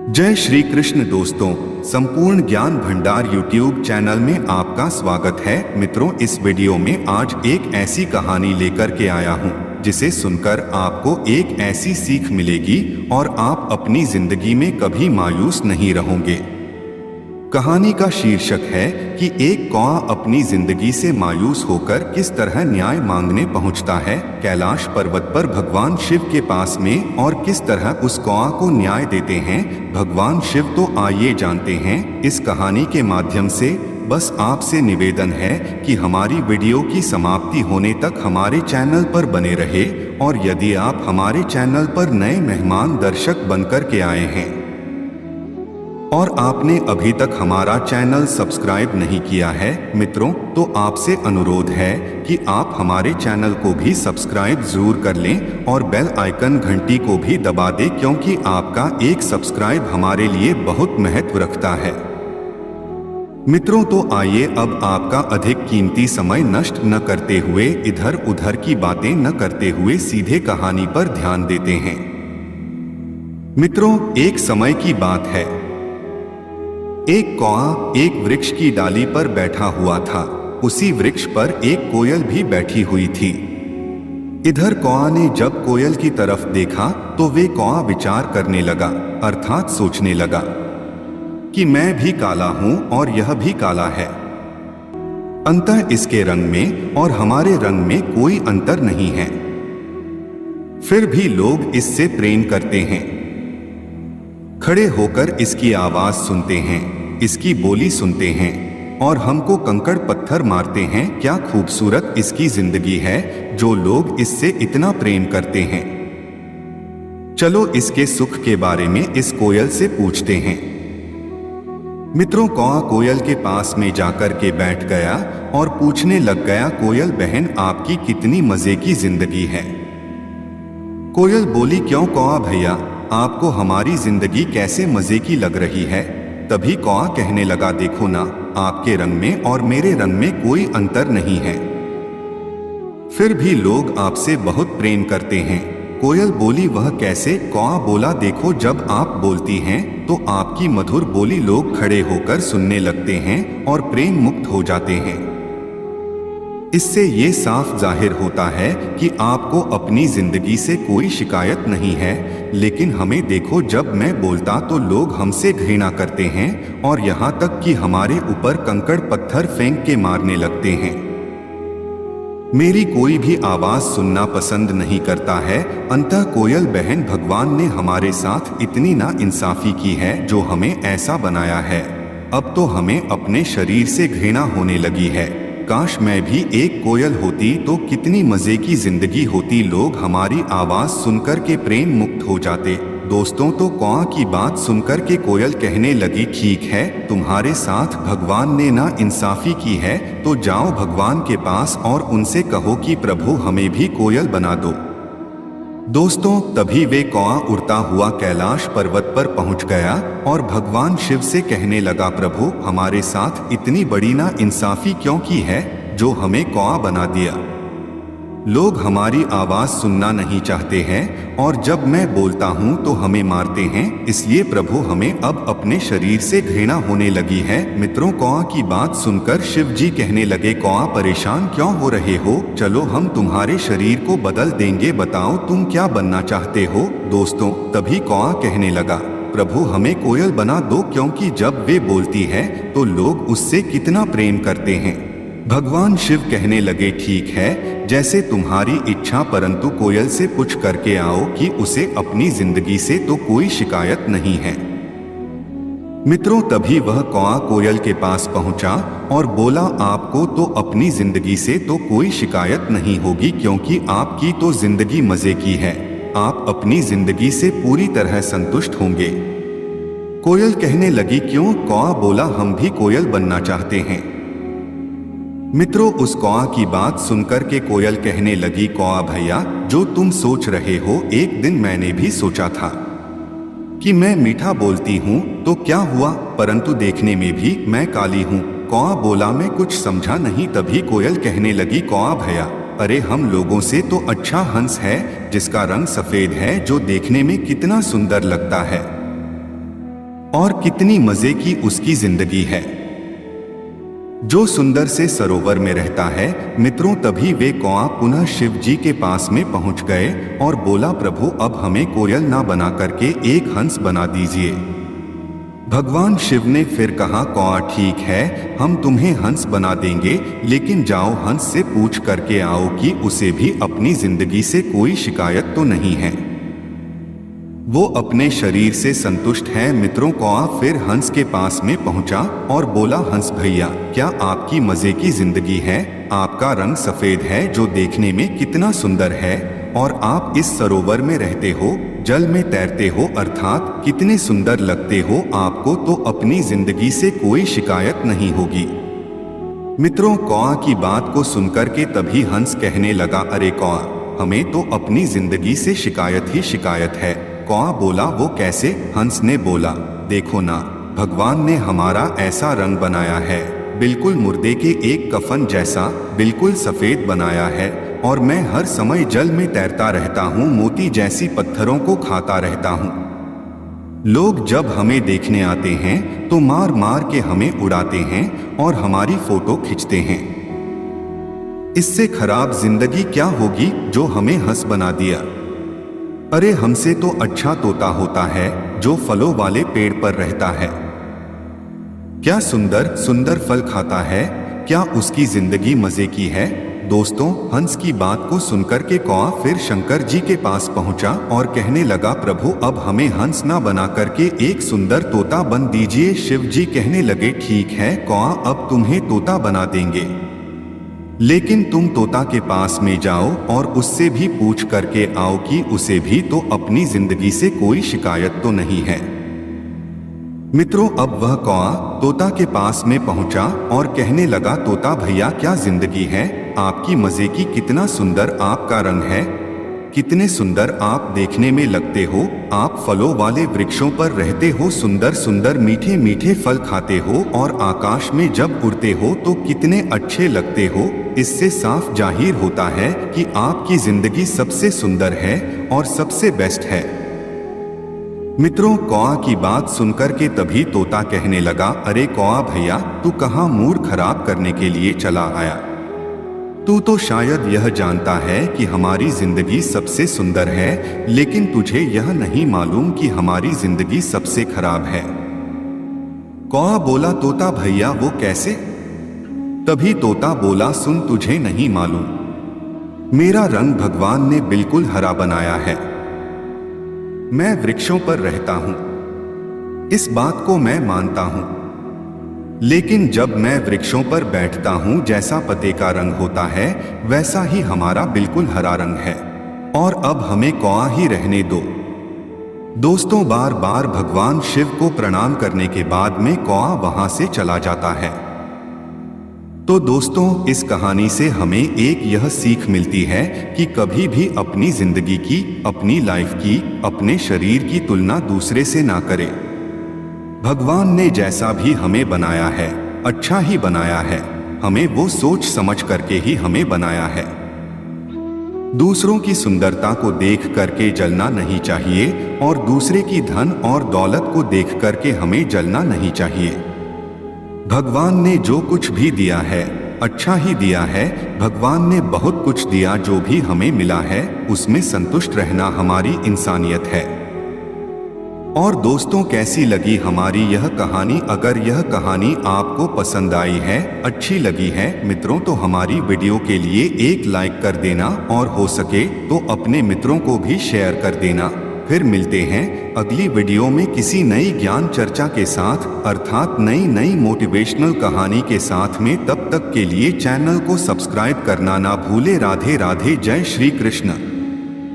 जय श्री कृष्ण दोस्तों, संपूर्ण ज्ञान भंडार यूट्यूब चैनल में आपका स्वागत है। मित्रों, इस वीडियो में आज एक ऐसी कहानी लेकर के आया हूं जिसे सुनकर आपको एक ऐसी सीख मिलेगी और आप अपनी जिंदगी में कभी मायूस नहीं रहोगे। कहानी का शीर्षक है कि एक कौआ अपनी जिंदगी से मायूस होकर किस तरह न्याय मांगने पहुंचता है कैलाश पर्वत पर भगवान शिव के पास में, और किस तरह उस कौआ को न्याय देते हैं भगवान शिव। तो आइए जानते हैं इस कहानी के माध्यम से। बस आपसे निवेदन है कि हमारी वीडियो की समाप्ति होने तक हमारे चैनल पर बने रहे, और यदि आप हमारे चैनल पर नए मेहमान दर्शक बनकर के आए हैं और आपने अभी तक हमारा चैनल सब्सक्राइब नहीं किया है मित्रों, तो आपसे अनुरोध है कि आप हमारे चैनल को भी सब्सक्राइब जरूर कर लें और बेल आइकन घंटी को भी दबा दें, क्योंकि आपका एक सब्सक्राइब हमारे लिए बहुत महत्व रखता है। मित्रों, तो आइए अब आपका अधिक कीमती समय नष्ट न करते हुए, इधर उधर की बातें न करते हुए सीधे कहानी पर ध्यान देते हैं। मित्रों, एक समय की बात है। एक कौआ एक वृक्ष की डाली पर बैठा हुआ था। उसी वृक्ष पर एक कोयल भी बैठी हुई थी। इधर कौआ ने जब कोयल की तरफ देखा तो वे कौआ विचार करने लगा, अर्थात सोचने लगा कि मैं भी काला हूं और यह भी काला है। अंततः इसके रंग में और हमारे रंग में कोई अंतर नहीं है, फिर भी लोग इससे प्रेम करते हैं। खड़े होकर इसकी आवाज सुनते हैं, इसकी बोली सुनते हैं और हमको कंकड़ पत्थर मारते हैं। क्या खूबसूरत इसकी जिंदगी है जो लोग इससे इतना प्रेम करते हैं। चलो इसके सुख के बारे में इस कोयल से पूछते हैं। मित्रों, कौआ कोयल के पास में जाकर के बैठ गया और पूछने लग गया, कोयल बहन, आपकी कितनी मजे की जिंदगी है। कोयल बोली, क्यों कौआ भैया, आपको हमारी जिंदगी कैसे मजे की लग रही है। तभी कौआ कहने लगा, देखो ना, आपके रंग में और मेरे रंग में कोई अंतर नहीं है, फिर भी लोग आपसे बहुत प्रेम करते हैं। कोयल बोली, वह कैसे। कौआ बोला, देखो, जब आप बोलती हैं तो आपकी मधुर बोली लोग खड़े होकर सुनने लगते हैं और प्रेम मुक्त हो जाते हैं। इससे ये साफ जाहिर होता है कि आपको अपनी जिंदगी से कोई शिकायत नहीं है। लेकिन हमें देखो, जब मैं बोलता तो लोग हमसे घृणा करते हैं और यहाँ तक कि हमारे ऊपर कंकड़ पत्थर फेंक के मारने लगते हैं। मेरी कोई भी आवाज सुनना पसंद नहीं करता है। अंततः कोयल बहन, भगवान ने हमारे साथ इतनी नाइंसाफी की है जो हमें ऐसा बनाया है। अब तो हमें अपने शरीर से घृणा होने लगी है। काश मैं भी एक कोयल होती तो कितनी मजे की जिंदगी होती, लोग हमारी आवाज सुनकर के प्रेम मुक्त हो जाते। दोस्तों, तो कौआ की बात सुनकर के कोयल कहने लगी, ठीक है, तुम्हारे साथ भगवान ने ना इंसाफी की है, तो जाओ भगवान के पास और उनसे कहो कि प्रभु हमें भी कोयल बना दो। दोस्तों, तभी वे कौआ उड़ता हुआ कैलाश पर्वत पर पहुंच गया और भगवान शिव से कहने लगा, प्रभु हमारे साथ इतनी बड़ी नाइंसाफी क्यों की है जो हमें कौआ बना दिया। लोग हमारी आवाज सुनना नहीं चाहते हैं और जब मैं बोलता हूं तो हमें मारते हैं, इसलिए प्रभु हमें अब अपने शरीर से घृणा होने लगी है। मित्रों, कौआ की बात सुनकर शिव जी कहने लगे, कौआ परेशान क्यों हो रहे हो, चलो हम तुम्हारे शरीर को बदल देंगे, बताओ तुम क्या बनना चाहते हो। दोस्तों, तभी कौआ कहने लगा, प्रभु हमें कोयल बना दो, क्योंकि जब वे बोलती है तो लोग उससे कितना प्रेम करते हैं। भगवान शिव कहने लगे, ठीक है, जैसे तुम्हारी इच्छा, परंतु कोयल से पूछ करके आओ कि उसे अपनी जिंदगी से तो कोई शिकायत नहीं है। मित्रों, तभी वह कौआ कोयल के पास पहुंचा और बोला, आपको तो अपनी जिंदगी से तो कोई शिकायत नहीं होगी, क्योंकि आपकी तो जिंदगी मजे की है, आप अपनी जिंदगी से पूरी तरह संतुष्ट होंगे। कोयल कहने लगी, क्यों। कौआ बोला, हम भी कोयल बनना चाहते हैं। मित्रों, उस कौआ की बात सुनकर के कोयल कहने लगी, कौआ भैया, जो तुम सोच रहे हो, एक दिन मैंने भी सोचा था कि मैं मीठा बोलती हूँ तो क्या हुआ, परंतु देखने में भी मैं काली हूँ। कौआ बोला, मैं कुछ समझा नहीं। तभी कोयल कहने लगी, कौआ भैया, अरे हम लोगों से तो अच्छा हंस है जिसका रंग सफेद है, जो देखने में कितना सुंदर लगता है। और कितनी मजे की उसकी जिंदगी है। जो सुंदर से सरोवर में रहता है। मित्रों, तभी वे कौआ पुनः शिव जी के पास में पहुंच गए और बोला, प्रभु अब हमें कोयल ना बना करके एक हंस बना दीजिए। भगवान शिव ने फिर कहा, कौआ ठीक है, हम तुम्हें हंस बना देंगे, लेकिन जाओ हंस से पूछ करके आओ कि उसे भी अपनी जिंदगी से कोई शिकायत तो नहीं है, वो अपने शरीर से संतुष्ट है। मित्रों, कौआ फिर हंस के पास में पहुंचा और बोला, हंस भैया, क्या आपकी मजे की जिंदगी है? आपका रंग सफेद है जो देखने में कितना सुंदर है, और आप इस सरोवर में रहते हो, जल में तैरते हो, अर्थात कितने सुंदर लगते हो। आपको तो अपनी जिंदगी से कोई शिकायत नहीं होगी। मित्रों, कौआ की बात को सुनकर के तभी हंस कहने लगा, अरे कौआ, हमें तो अपनी जिंदगी से शिकायत ही शिकायत है। कौआ बोला, वो कैसे? हंस ने बोला, देखो ना, भगवान ने हमारा ऐसा रंग बनाया है, बिल्कुल मुर्दे के एक कफन जैसा, बिल्कुल सफेद बनाया है, और मैं हर समय जल में तैरता रहता हूँ, मोती जैसी पत्थरों को खाता रहता हूँ। लोग जब हमें देखने आते हैं तो मार मार के हमें उड़ाते हैं और हमारी फोटो खींचते हैं। इससे खराब जिंदगी क्या होगी जो हमें हंस बना दिया। अरे हमसे तो अच्छा तोता होता है जो फलों वाले पेड़ पर रहता है, क्या सुंदर सुंदर फल खाता है, क्या उसकी जिंदगी मजे की है। दोस्तों, हंस की बात को सुनकर के कौआ फिर शंकर जी के पास पहुंचा और कहने लगा, प्रभु अब हमें हंस ना बना करके एक सुंदर तोता बन दीजिए। शिव जी कहने लगे, ठीक है कौआ, अब तुम्हें तोता बना देंगे, लेकिन तुम तोता के पास में जाओ और उससे भी पूछ करके आओ कि उसे भी तो अपनी जिंदगी से कोई शिकायत तो नहीं है। मित्रों, अब वह कौआ तोता के पास में पहुंचा और कहने लगा, तोता भैया, क्या जिंदगी है आपकी मजे की, कितना सुंदर आपका रंग है, कितने सुंदर आप देखने में लगते हो, आप फलों वाले वृक्षों पर रहते हो, सुंदर सुंदर मीठे मीठे फल खाते हो, और आकाश में जब उड़ते हो तो कितने अच्छे लगते हो। इससे साफ जाहिर होता है कि आपकी जिंदगी सबसे सुंदर है और सबसे बेस्ट है। मित्रों, कौआ की बात सुनकर के तभी तोता कहने लगा, अरे कौआ भैया, तू कहाँ मूड खराब करने के लिए चला आया? तू तो शायद यह जानता है कि हमारी जिंदगी सबसे सुंदर है, लेकिन तुझे यह नहीं मालूम कि हमारी जिंदगी सबसे खराब है। कौआ बोला, तोता भैया वो कैसे? तभी तोता बोला, सुन, तुझे नहीं मालूम, मेरा रंग भगवान ने बिल्कुल हरा बनाया है, मैं वृक्षों पर रहता हूं, इस बात को मैं मानता हूं, लेकिन जब मैं वृक्षों पर बैठता हूं, जैसा पत्ते का रंग होता है वैसा ही हमारा बिल्कुल हरा रंग है, और अब हमें कौआ ही रहने दो। दोस्तों, बार बार भगवान शिव को प्रणाम करने के बाद में कौआ वहां से चला जाता है। तो दोस्तों, इस कहानी से हमें एक यह सीख मिलती है कि कभी भी अपनी जिंदगी की, अपनी लाइफ की, अपने शरीर की तुलना दूसरे से ना करें। भगवान ने जैसा भी हमें बनाया है अच्छा ही बनाया है, हमें वो सोच समझ करके ही हमें बनाया है। दूसरों की सुंदरता को देख करके जलना नहीं चाहिए, और दूसरे की धन और दौलत को देख करके हमें जलना नहीं चाहिए। भगवान ने जो कुछ भी दिया है अच्छा ही दिया है। भगवान ने बहुत कुछ दिया, जो भी हमें मिला है उसमें संतुष्ट रहना हमारी इंसानियत है। और दोस्तों, कैसी लगी हमारी यह कहानी? अगर यह कहानी आपको पसंद आई है, अच्छी लगी है मित्रों, तो हमारी वीडियो के लिए एक लाइक कर देना, और हो सके तो अपने मित्रों को भी शेयर कर देना। फिर मिलते हैं अगली वीडियो में किसी नई ज्ञान चर्चा के साथ, अर्थात नई मोटिवेशनल कहानी के साथ में। तब तक के लिए चैनल को सब्सक्राइब करना ना भूले। राधे राधे, जय श्री कृष्ण।